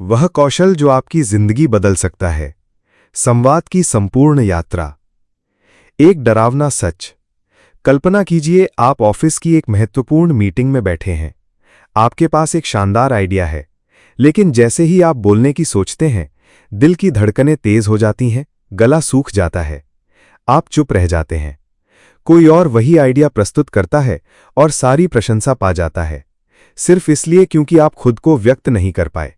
वह कौशल जो आपकी जिंदगी बदल सकता है। संवाद की संपूर्ण यात्रा। एक डरावना सच। कल्पना कीजिए आप ऑफिस की एक महत्वपूर्ण मीटिंग में बैठे हैं। आपके पास एक शानदार आइडिया है, लेकिन जैसे ही आप बोलने की सोचते हैं, दिल की धड़कनें तेज हो जाती हैं, गला सूख जाता है। आप चुप रह जाते हैं। कोई और वही आइडिया प्रस्तुत करता है और सारी प्रशंसा पा जाता है, सिर्फ इसलिए क्योंकि आप खुद को व्यक्त नहीं कर पाए।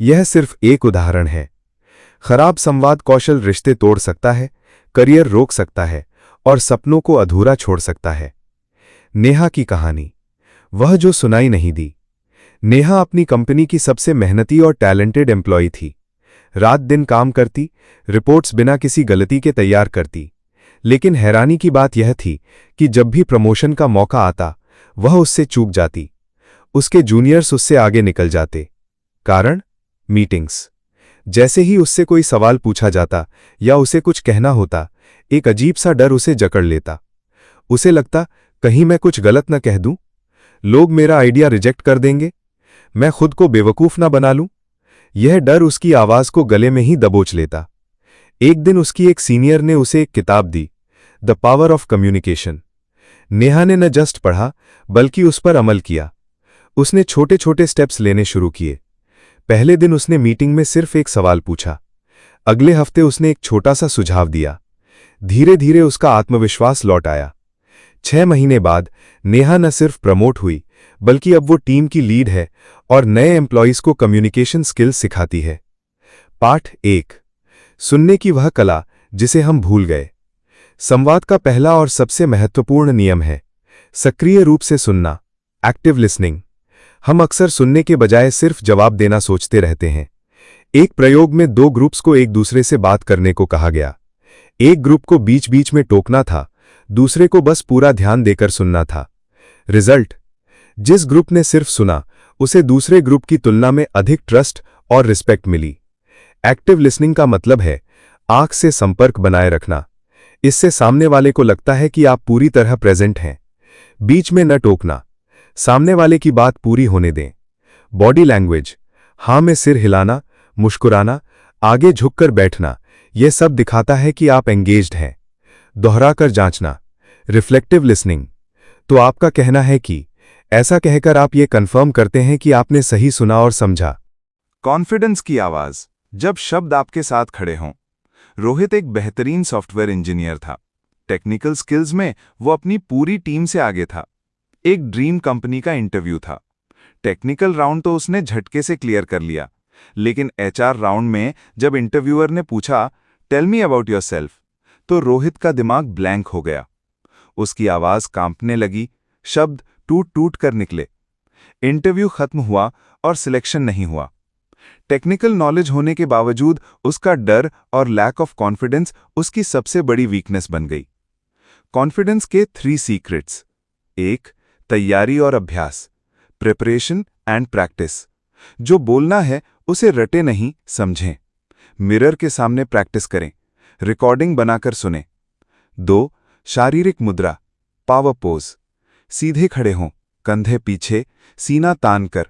यह सिर्फ एक उदाहरण है। खराब संवाद कौशल रिश्ते तोड़ सकता है, करियर रोक सकता है और सपनों को अधूरा छोड़ सकता है। नेहा की कहानी। वह जो सुनाई नहीं दी। नेहा अपनी कंपनी की सबसे मेहनती और टैलेंटेड एम्प्लॉय थी। रात दिन काम करती, रिपोर्ट्स बिना किसी गलती के तैयार करती। लेकिन हैरानी की बात यह थी कि जब भी प्रमोशन का मौका आता, वह उससे चूक जाती। उसके जूनियर्स उससे आगे निकल जाते। कारण? मीटिंग्स। जैसे ही उससे कोई सवाल पूछा जाता या उसे कुछ कहना होता, एक अजीब सा डर उसे जकड़ लेता। उसे लगता, कहीं मैं कुछ गलत न कह दूं, लोग मेरा आइडिया रिजेक्ट कर देंगे, मैं खुद को बेवकूफ न बना लूं। यह डर उसकी आवाज को गले में ही दबोच लेता। एक दिन उसकी एक सीनियर ने उसे एक किताब दी, the power of communication. Neha ने न जस्ट पढ़ा, बल्कि उस पर अमल किया। उसने छोटे छोटे स्टेप्स लेने शुरू किए। पहले दिन उसने मीटिंग में सिर्फ एक सवाल पूछा। अगले हफ्ते उसने एक छोटा सा सुझाव दिया। धीरे धीरे उसका आत्मविश्वास लौट आया। 6 महीने बाद नेहा न सिर्फ प्रमोट हुई, बल्कि अब वो टीम की लीड है और नए एम्प्लॉइज को कम्युनिकेशन स्किल्स सिखाती है। पाठ 1। सुनने की वह कला जिसे हम भूल गए। संवाद का पहला और सबसे महत्वपूर्ण नियम है सक्रिय रूप से सुनना, एक्टिव लिसनिंग। हम अक्सर सुनने के बजाय सिर्फ जवाब देना सोचते रहते हैं। एक प्रयोग में 2 ग्रुप्स को एक दूसरे से बात करने को कहा गया। एक ग्रुप को बीच बीच में टोकना था, दूसरे को बस पूरा ध्यान देकर सुनना था। रिजल्ट? जिस ग्रुप ने सिर्फ सुना, उसे दूसरे ग्रुप की तुलना में अधिक ट्रस्ट और रिस्पेक्ट मिली। एक्टिव लिसनिंग का मतलब है आंख से संपर्क बनाए रखना। इससे सामने वाले को लगता है कि आप पूरी तरह प्रेजेंट हैं। बीच में न टोकना, सामने वाले की बात पूरी होने दें। बॉडी लैंग्वेज, हां में सिर हिलाना, मुस्कुराना, आगे झुककर बैठना, यह सब दिखाता है कि आप एंगेज्ड हैं। दोहराकर जांचना, रिफ्लेक्टिव लिसनिंग। तो आपका कहना है कि, ऐसा कहकर आप ये कंफर्म करते हैं कि आपने सही सुना और समझा। कॉन्फिडेंस की आवाज, जब शब्द आपके साथ खड़े हों। रोहित एक बेहतरीन सॉफ्टवेयर इंजीनियर था। टेक्निकल स्किल्स में वो अपनी पूरी टीम से आगे था। एक ड्रीम कंपनी का इंटरव्यू था। टेक्निकल राउंड तो उसने झटके से क्लियर कर लिया, लेकिन एचआर राउंड में जब इंटरव्यूअर ने पूछा, टेल मी अबाउट योरसेल्फ, तो रोहित का दिमाग ब्लैंक हो गया। उसकी आवाज कांपने लगी, शब्द टूट टूट कर निकले। इंटरव्यू खत्म हुआ और सिलेक्शन नहीं हुआ। टेक्निकल नॉलेज होने के बावजूद उसका डर और लैक ऑफ कॉन्फिडेंस उसकी सबसे बड़ी वीकनेस बन गई। कॉन्फिडेंस के 3 सीक्रेट्स। 1. तैयारी और अभ्यास, प्रिपरेशन एंड प्रैक्टिस। जो बोलना है उसे रटे नहीं, समझें। मिरर के सामने प्रैक्टिस करें, रिकॉर्डिंग बनाकर सुनें। 2. शारीरिक मुद्रा, पावर पोज। सीधे खड़े हों, कंधे पीछे, सीना तान कर।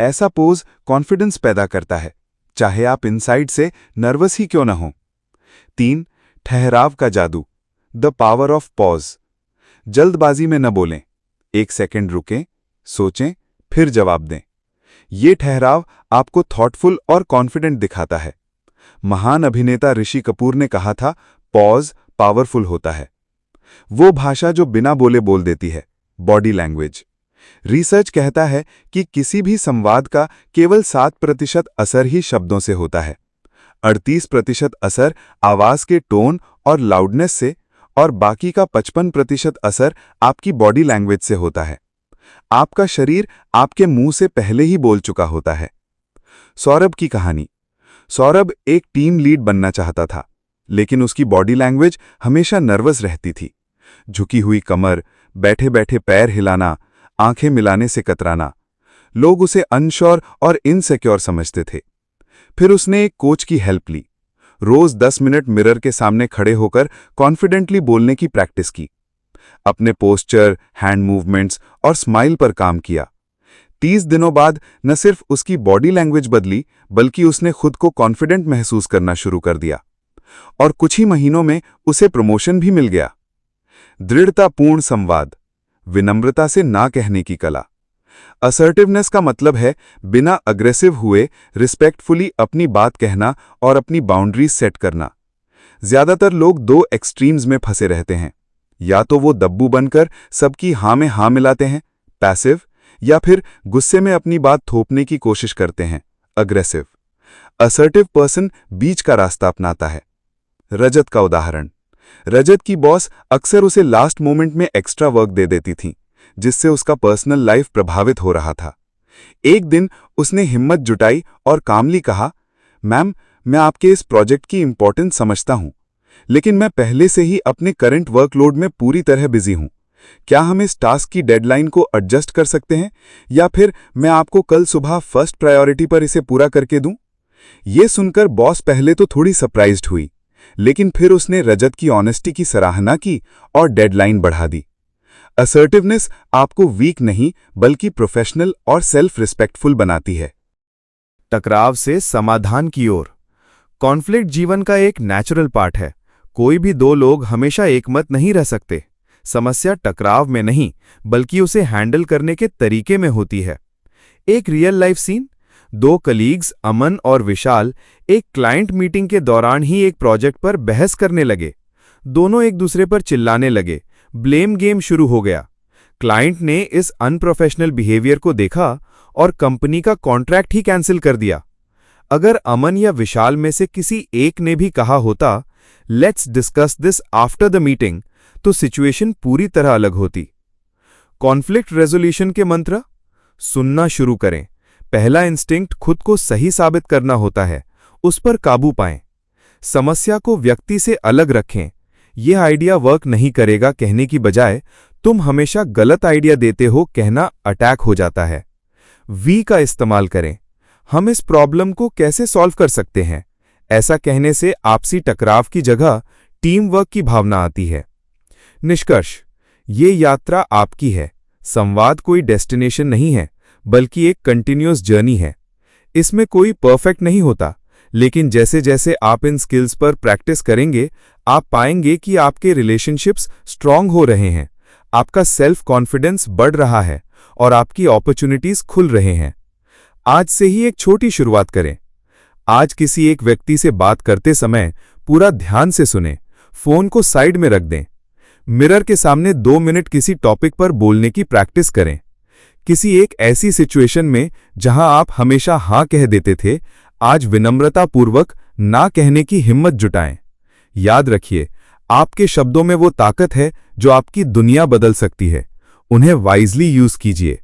ऐसा पोज कॉन्फिडेंस पैदा करता है, चाहे आप इनसाइड से नर्वस ही क्यों न हों। 3. ठहराव का जादू, द पावर ऑफ पॉज। जल्दबाजी में न बोलें, 1 सेकंड रुकें, सोचें, फिर जवाब दें। ये ठहराव आपको थॉटफुल और कॉन्फिडेंट दिखाता है। महान अभिनेता ऋषि कपूर ने कहा था, पॉज पावरफुल होता है। वो भाषा जो बिना बोले बोल देती है, बॉडी लैंग्वेज। रिसर्च कहता है कि किसी भी संवाद का केवल 7% असर ही शब्दों से होता है। 38% असर आवाज के टोन और लाउडनेस से, और बाकी का 55% असर आपकी बॉडी लैंग्वेज से होता है। आपका शरीर आपके मुंह से पहले ही बोल चुका होता है। सौरभ की कहानी। सौरभ एक टीम लीड बनना चाहता था, लेकिन उसकी बॉडी लैंग्वेज हमेशा नर्वस रहती थी। झुकी हुई कमर, बैठे बैठे पैर हिलाना, आंखें मिलाने से कतराना। लोग उसे अनश्योर और इनसिक्योर समझते थे। फिर उसने एक कोच की हेल्प ली। रोज 10 मिनट मिरर के सामने खड़े होकर कॉन्फिडेंटली बोलने की प्रैक्टिस की। अपने पोस्चर, हैंड मूवमेंट्स और स्माइल पर काम किया। 30 दिनों बाद न सिर्फ उसकी बॉडी लैंग्वेज बदली, बल्कि उसने खुद को कॉन्फिडेंट महसूस करना शुरू कर दिया और कुछ ही महीनों में उसे प्रमोशन भी मिल गया। दृढ़तापूर्ण संवाद, विनम्रता से ना कहने की कला। असर्टिवनेस का मतलब है बिना अग्रेसिव हुए रिस्पेक्टफुली अपनी बात कहना और अपनी बाउंड्रीज सेट करना। ज्यादातर लोग दो एक्सट्रीम्स में फंसे रहते हैं, या तो वो दब्बू बनकर सबकी हाँ में हाँ मिलाते हैं, पैसिव, या फिर गुस्से में अपनी बात थोपने की कोशिश करते हैं, अग्रेसिव। असर्टिव पर्सन बीच का रास्ता अपनाता है। रजत का उदाहरण। रजत की बॉस अक्सर उसे लास्ट मोमेंट में एक्स्ट्रा वर्क दे देती थी, जिससे उसका पर्सनल लाइफ प्रभावित हो रहा था। एक दिन उसने हिम्मत जुटाई और कामली कहा, मैम, मैं आपके इस प्रोजेक्ट की इंपॉर्टेंस समझता हूं, लेकिन मैं पहले से ही अपने करंट वर्कलोड में पूरी तरह बिजी हूं। क्या हम इस टास्क की डेडलाइन को एडजस्ट कर सकते हैं, या फिर मैं आपको कल सुबह फर्स्ट प्रायोरिटी पर इसे पूरा करके दूं? ये सुनकर बॉस पहले तो थोड़ी सरप्राइज्ड हुई, लेकिन फिर उसने रजत की ऑनेस्टी की सराहना की और डेडलाइन बढ़ा दी। असर्टिवनेस आपको वीक नहीं बल्कि प्रोफेशनल और सेल्फ रिस्पेक्टफुल बनाती है। टकराव से समाधान की ओर। कॉन्फ्लिक्ट जीवन का एक नेचुरल पार्ट है। कोई भी दो लोग हमेशा एकमत नहीं रह सकते। समस्या टकराव में नहीं, बल्कि उसे हैंडल करने के तरीके में होती है। एक रियल लाइफ सीन। दो कलीग्स अमन और विशाल एक क्लाइंट मीटिंग के दौरान ही एक प्रोजेक्ट पर बहस करने लगे। दोनों एक दूसरे पर चिल्लाने लगे। ब्लेम गेम शुरू हो गया। क्लाइंट ने इस अनप्रोफेशनल बिहेवियर को देखा और कंपनी का कॉन्ट्रैक्ट ही कैंसिल कर दिया। अगर अमन या विशाल में से किसी एक ने भी कहा होता, let's discuss this after the meeting, तो सिचुएशन पूरी तरह अलग होती। कॉन्फ्लिक्ट रेजोल्यूशन के मंत्र। सुनना शुरू करें। पहला इंस्टिंक्ट खुद को सही साबित करना होता है, उस पर काबू पाएं। समस्या को व्यक्ति से अलग रखें। यह आइडिया वर्क नहीं करेगा कहने की बजाय तुम हमेशा गलत आइडिया देते हो कहना अटैक हो जाता है। वी का इस्तेमाल करें। हम इस प्रॉब्लम को कैसे सॉल्व कर सकते हैं, ऐसा कहने से आपसी टकराव की जगह टीम वर्क की भावना आती है। निष्कर्ष, ये यात्रा आपकी है। संवाद कोई डेस्टिनेशन नहीं है, बल्कि एक कंटिन्यूअस जर्नी है। इसमें कोई परफेक्ट नहीं होता, लेकिन जैसे जैसे आप इन स्किल्स पर प्रैक्टिस करेंगे, आप पाएंगे कि आपके रिलेशनशिप्स स्ट्रांग हो रहे हैं, आपका सेल्फ कॉन्फिडेंस बढ़ रहा है और आपकी अपॉर्चुनिटीज खुल रहे हैं। आज से ही एक छोटी शुरुआत करें। आज किसी एक व्यक्ति से बात करते समय पूरा ध्यान से सुनें। फोन को साइड में रख दें। मिरर के सामने 2 मिनट किसी टॉपिक पर बोलने की प्रैक्टिस करें। किसी एक ऐसी सिचुएशन में जहां आप हमेशा हां कह देते थे, आज विनम्रतापूर्वक ना कहने की हिम्मत जुटाएं। याद रखिए, आपके शब्दों में वो ताकत है जो आपकी दुनिया बदल सकती है। उन्हें वाइजली यूज कीजिए।